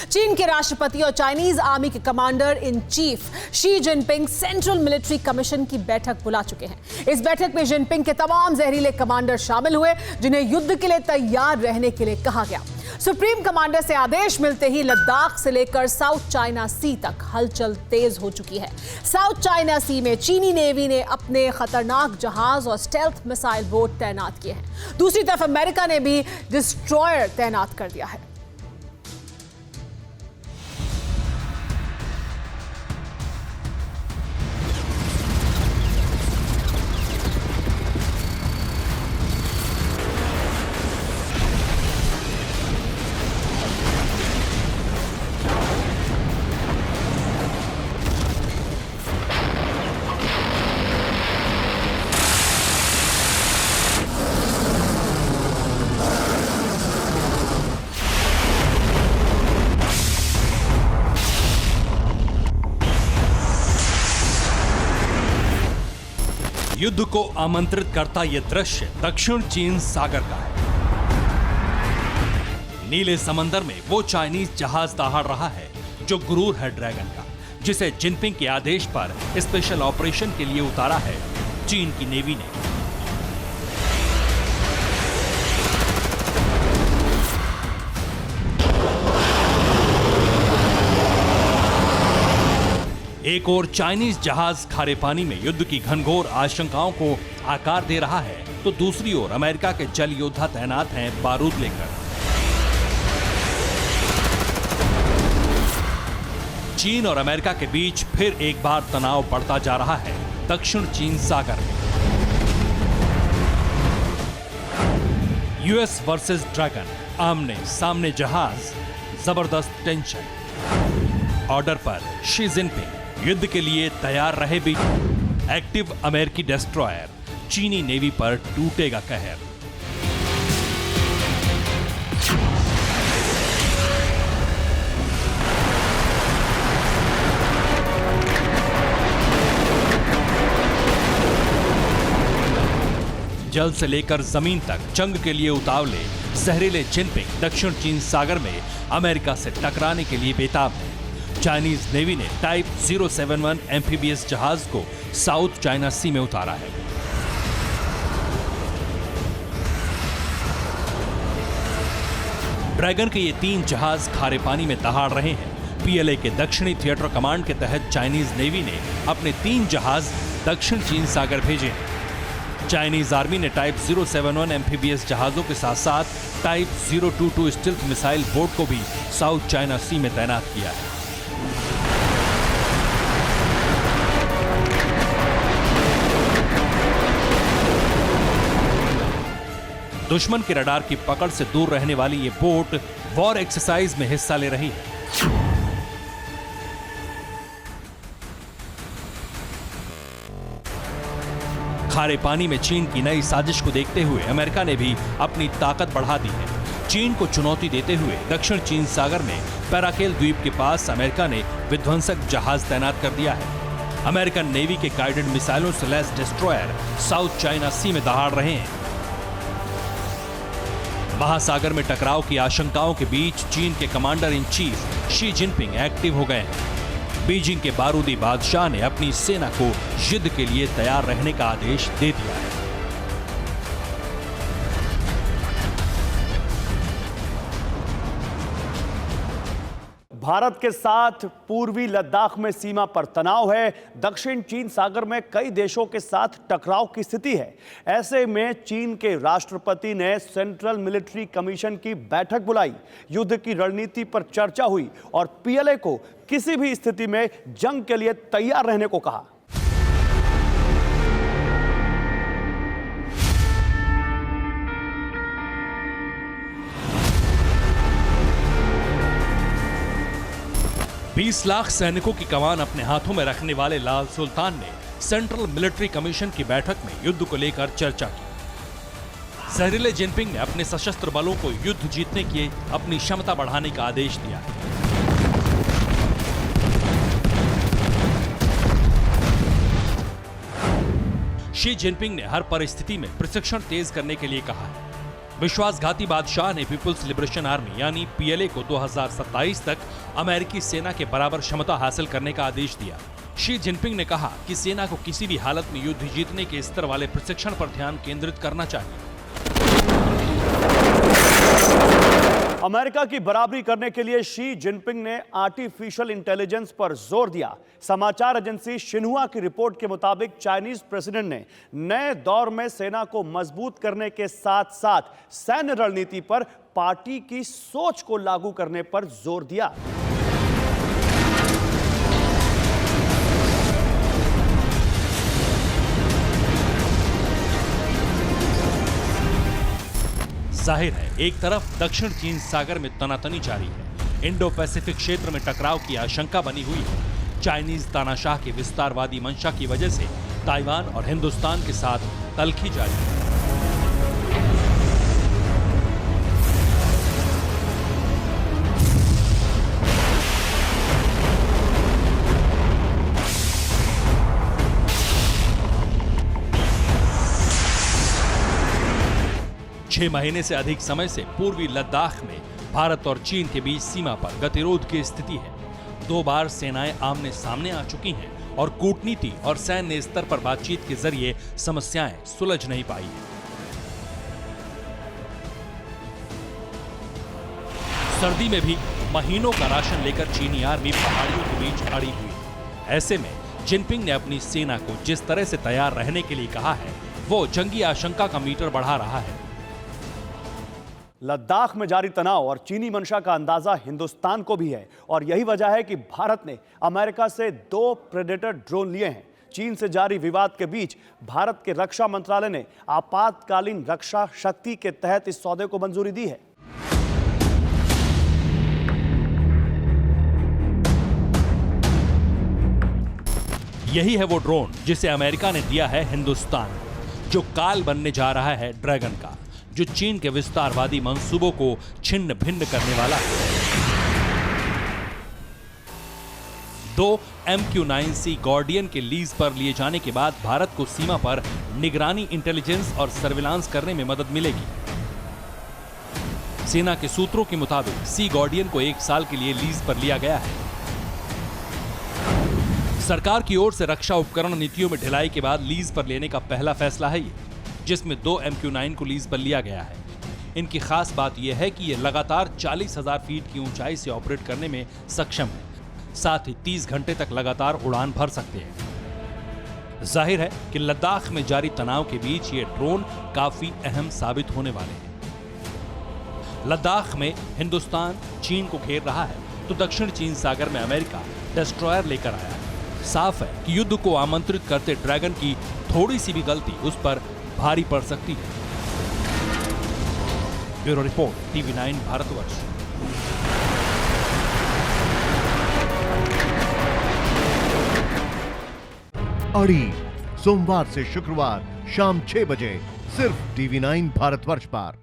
चीन के राष्ट्रपति और चाइनीज आर्मी के commander in chief Xi Jinping central military commission की बैठक बुला चुके हैं। इस बैठक में जिनपिंग के तमाम जहरीले कमांडर शामिल हुए, जिन्हें युद्ध के लिए तैयार रहने के लिए कहा गया। सुप्रीम कमांडर से आदेश मिलते ही लद्दाख से लेकर साउथ चाइना सी तक हलचल तेज हो चुकी है। साउथ चाइना सी में चीनी नेवी ने अपने खतरनाक जहाज और स्टेल्थ मिसाइल बोट तैनात किए हैं। दूसरी तरफ अमेरिका ने भी डिस्ट्रॉयर तैनात कर दिया है। युद्ध को आमंत्रित करता यह दृश्य दक्षिण चीन सागर का है। नीले समंदर में वो चाइनीज जहाज दहाड़ रहा है जो गुरूर है ड्रैगन का, जिसे जिनपिंग के आदेश पर स्पेशल ऑपरेशन के लिए उतारा है चीन की नेवी ने। एक और चाइनीज जहाज खारे पानी में युद्ध की घनघोर आशंकाओं को आकार दे रहा है, तो दूसरी ओर अमेरिका के जल योद्धा तैनात हैं बारूद लेकर। चीन और अमेरिका के बीच फिर एक बार तनाव बढ़ता जा रहा है दक्षिण चीन सागर में। यूएस वर्सेस ड्रैगन, आमने सामने जहाज, जबरदस्त टेंशन। ऑर्डर पर शी जिनपिंग युद्ध के लिए तैयार रहे भी एक्टिव अमेरिकी डिस्ट्रॉयर, चीनी नेवी पर टूटेगा कहर। जल से लेकर जमीन तक जंग के लिए उतावले जहरीले जिनपिंग दक्षिण चीन सागर में अमेरिका से टकराने के लिए बेताब है। चाइनीज नेवी ने टाइप 071 एम्फीबियस जहाज को साउथ चाइना सी में उतारा है। ड्रैगन के ये 3 जहाज खारे पानी में दहाड़ रहे हैं। पीएलए के दक्षिणी थिएटर कमांड के तहत चाइनीज नेवी ने अपने 3 जहाज दक्षिण चीन सागर भेजे हैं। चाइनीज आर्मी ने टाइप 071 एम्फीबियस जहाजों के साथ साथ टाइप 022 स्टिल्थ मिसाइल बोट को भी साउथ चाइना सी में तैनात किया है। दुश्मन के रडार की पकड़ से दूर रहने वाली ये बोट वॉर एक्सरसाइज में हिस्सा ले रही है। खारे पानी में चीन की नई साजिश को देखते हुए अमेरिका ने भी अपनी ताकत बढ़ा दी है। चीन को चुनौती देते हुए दक्षिण चीन सागर में पैराकेल द्वीप के पास अमेरिका ने विध्वंसक जहाज तैनात कर दिया है। अमेरिकन नेवी के गाइडेड मिसाइलों से लैस डिस्ट्रॉयर साउथ चाइना सी में दहाड़ रहे हैं। महासागर में टकराव की आशंकाओं के बीच चीन के commander in chief Xi Jinping active हो गए हैं। बीजिंग के बारूदी बादशाह ने अपनी सेना को युद्ध के लिए तैयार रहने का आदेश दे दिया है। भारत के साथ पूर्वी लद्दाख में सीमा पर तनाव है। दक्षिण चीन सागर में कई देशों के साथ टकराव की स्थिति है। ऐसे में चीन के राष्ट्रपति ने सेंट्रल मिलिट्री कमीशन की बैठक बुलाई। युद्ध की रणनीति पर चर्चा हुई और पीएलए को किसी भी स्थिति में जंग के लिए तैयार रहने को कहा। बीस लाख सैनिकों की कमान अपने हाथों में रखने वाले लाल सुल्तान ने सेंट्रल मिलिट्री कमीशन की बैठक में युद्ध को लेकर चर्चा की। जहरीले जिनपिंग ने अपने सशस्त्र बलों को युद्ध जीतने की अपनी क्षमता बढ़ाने का आदेश दिया है। शी जिनपिंग ने हर परिस्थिति में प्रशिक्षण तेज करने के लिए कहा है। विश्वासघाती बादशाह ने पीपुल्स लिबरेशन आर्मी यानी पीएलए को 2027 तक अमेरिकी सेना के बराबर क्षमता हासिल करने का आदेश दिया। शी जिनपिंग ने कहा कि सेना को किसी भी हालत में युद्ध जीतने के स्तर वाले प्रशिक्षण पर ध्यान केंद्रित करना चाहिए। अमेरिका की बराबरी करने के लिए शी जिनपिंग ने आर्टिफिशियल इंटेलिजेंस पर जोर दिया। समाचार एजेंसी शिन्हुआ की रिपोर्ट के मुताबिक चाइनीज प्रेसिडेंट ने नए दौर में सेना को मजबूत करने के साथ साथ सैन्य रणनीति पर पार्टी की सोच को लागू करने पर जोर दिया। जाहिर है, एक तरफ दक्षिण चीन सागर में तनातनी जारी है, इंडो पैसिफिक क्षेत्र में टकराव की आशंका बनी हुई है। चाइनीज तानाशाह के विस्तारवादी मंशा की वजह से ताइवान और हिंदुस्तान के साथ तल्खी जारी है। 6 महीने से अधिक समय से पूर्वी लद्दाख में भारत और चीन के बीच सीमा पर गतिरोध की स्थिति है। 2 बार सेनाएं आमने सामने आ चुकी हैं और कूटनीति और सैन्य स्तर पर बातचीत के जरिए समस्याएं सुलझ नहीं पाई हैं। सर्दी में भी महीनों का राशन लेकर चीनी आर्मी पहाड़ियों के बीच अड़ी हुई है। ऐसे में जिनपिंग ने अपनी सेना को जिस तरह से तैयार रहने के लिए कहा है, वो जंगी आशंका का मीटर बढ़ा रहा है। लद्दाख में जारी तनाव और चीनी मंशा का अंदाजा हिंदुस्तान को भी है और यही वजह है कि भारत ने अमेरिका से 2 प्रेडेटर ड्रोन लिए हैं। चीन से जारी विवाद के बीच भारत के रक्षा मंत्रालय ने आपातकालीन रक्षा शक्ति के तहत इस सौदे को मंजूरी दी है। यही है वो ड्रोन जिसे अमेरिका ने दिया है हिंदुस्तान, जो काल बनने जा रहा है ड्रैगन का, जो चीन के विस्तारवादी मंसूबों को छिन्न भिन्न करने वाला है। 2 MQ-9C गार्डियन के लीज पर लिए जाने के बाद भारत को सीमा पर निगरानी, इंटेलिजेंस और सर्विलांस करने में मदद मिलेगी। सेना के सूत्रों के मुताबिक सी गार्डियन को 1 साल के लिए लीज पर लिया गया है। सरकार की ओर से रक्षा उपकरण नीतियों में ढिलाई के बाद लीज पर लेने का पहला फैसला है ये, जिसमें 2 MQ-9 को लीज पर लिया गया है। इनकी खास बात यह है कि ये लगातार 40,000 फीट की ऊंचाई से ऑपरेट करने में सक्षम है, साथ ही 30 घंटे तक लगातार उड़ान भर सकते हैं। जाहिर है कि लद्दाख में जारी तनाव के बीच ये ड्रोन काफी अहम साबित होने वाले हैं। लद्दाख में हिंदुस्तान चीन को घेर रहा है, तो दक्षिण चीन सागर में अमेरिका डिस्ट्रॉयर लेकर आया है। साफ है कि युद्ध को आमंत्रित करते ड्रैगन की थोड़ी सी भी गलती उस पर भारी पड़ सकती है। Bureau report, TV9 Bharatvarsh. अड़ी सोमवार से शुक्रवार शाम 6 बजे सिर्फ TV9 भारतवर्ष पर।